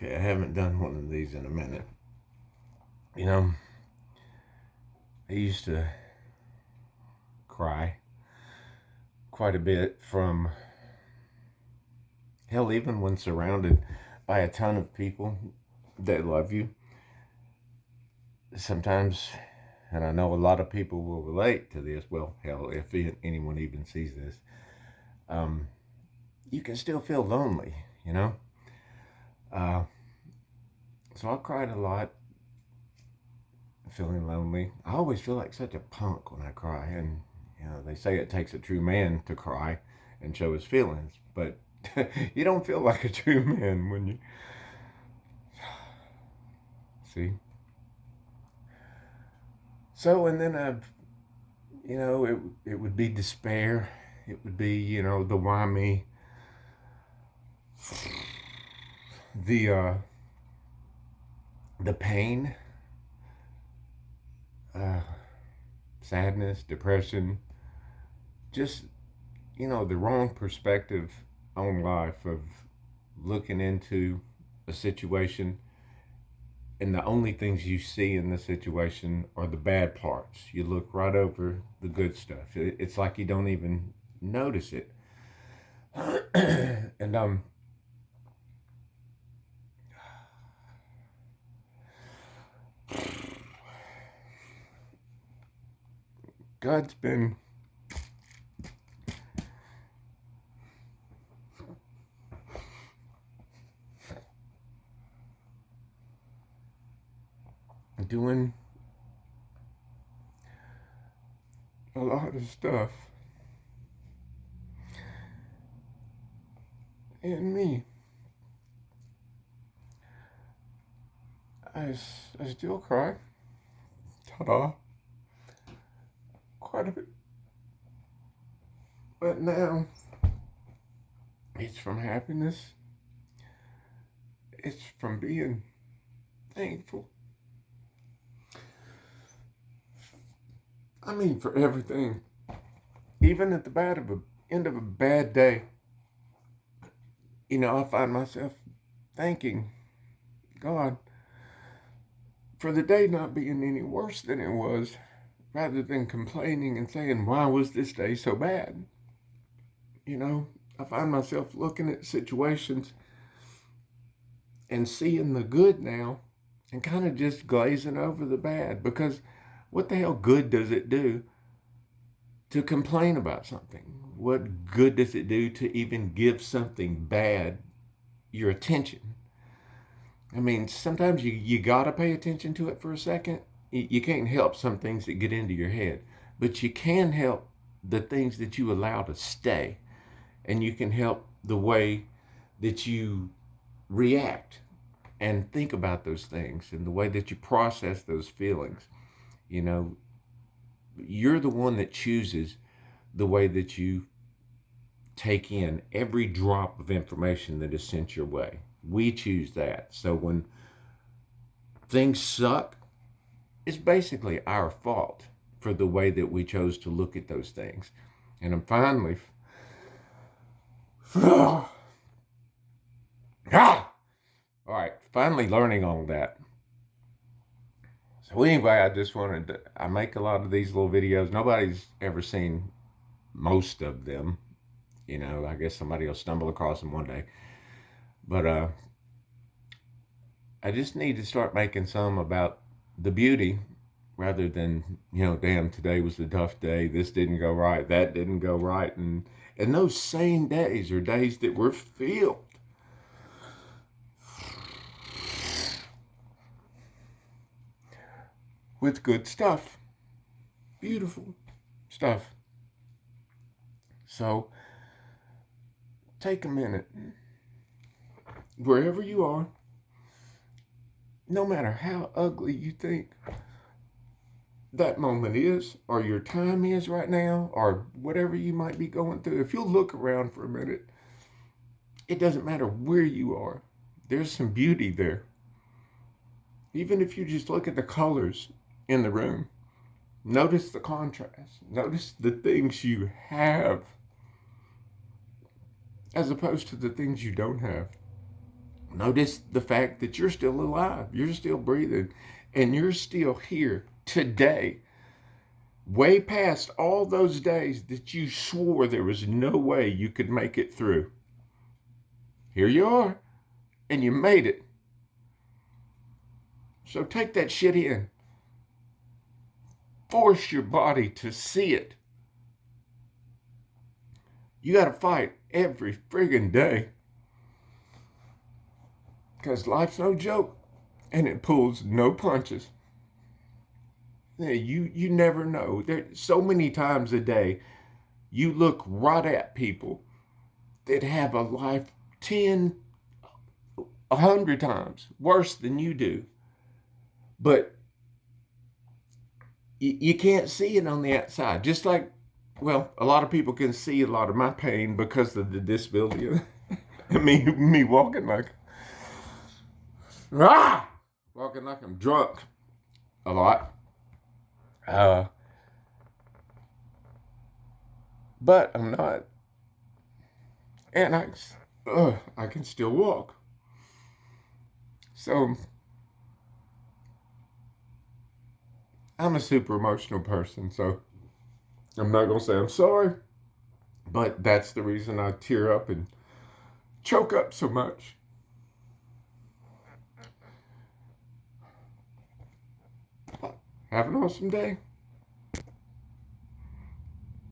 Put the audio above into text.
Okay, I haven't done one of these in a minute. You know, I used to cry quite a bit from hell, even when surrounded by a ton of people that love you. Sometimes, and I know a lot of people will relate to this, well, hell, if anyone even sees this, um, you can still feel lonely, you know? Uh, so I cried a lot, feeling lonely. I always feel like such a punk when I cry, and they say it takes a true man to cry and show his feelings, but you don't feel like a true man when you see. So, and then it would be despair. It would be the why me, the uh, the pain, uh, sadness, depression, just the wrong perspective on life of looking into a situation, and the only things you see in the situation are the bad parts. You look right over the good stuff. It's like you don't even notice it. And God's been doing a lot of stuff in me. I still cry. Ta-da. Quite a bit. But now it's from happiness. It's from being thankful. I mean, for everything. Even at the end of a bad day, I find myself thanking God for the day not being any worse than it was, rather than complaining and saying, why was this day so bad? I find myself looking at situations and seeing the good now and kind of just glazing over the bad, because what the hell good does it do to complain about something? What good does it do to even give something bad your attention? I mean, sometimes you gotta pay attention to it for a second. You can't help some things that get into your head, but you can help the things that you allow to stay, and you can help the way that you react and think about those things and the way that you process those feelings. You know, you're the one that chooses the way that you take in every drop of information that is sent your way. We choose that. So when things suck, it's basically our fault for the way that we chose to look at those things. And I'm finally, all right, finally learning all that. So anyway, I make a lot of these little videos. Nobody's ever seen most of them. I guess somebody will stumble across them one day. But I just need to start making some about the beauty, rather than, damn, today was a tough day. This didn't go right. That didn't go right. And those same days are days that were filled with good stuff, beautiful stuff. So take a minute, wherever you are, no matter how ugly you think that moment is, or your time is right now, or whatever you might be going through. If you'll look around for a minute, it doesn't matter where you are, there's some beauty there. Even if you just look at the colors in the room, notice the contrast, notice the things you have as opposed to the things you don't have. Notice the fact that you're still alive, you're still breathing, and you're still here today, way past all those days that you swore there was no way you could make it through. Here you are, and you made it. So take that shit in. Force your body to see it. You got to fight every friggin' day. Because life's no joke, and it pulls no punches. You never know. There's so many times a day you look right at people that have a life 10, 100 times worse than you do. But you can't see it on the outside. Just like, well, a lot of people can see a lot of my pain because of the disability. me walking like, walking like I'm drunk a lot. But I'm not. And I can still walk. So I'm a super emotional person, so I'm not going to say I'm sorry, but that's the reason I tear up and choke up so much. Have an awesome day.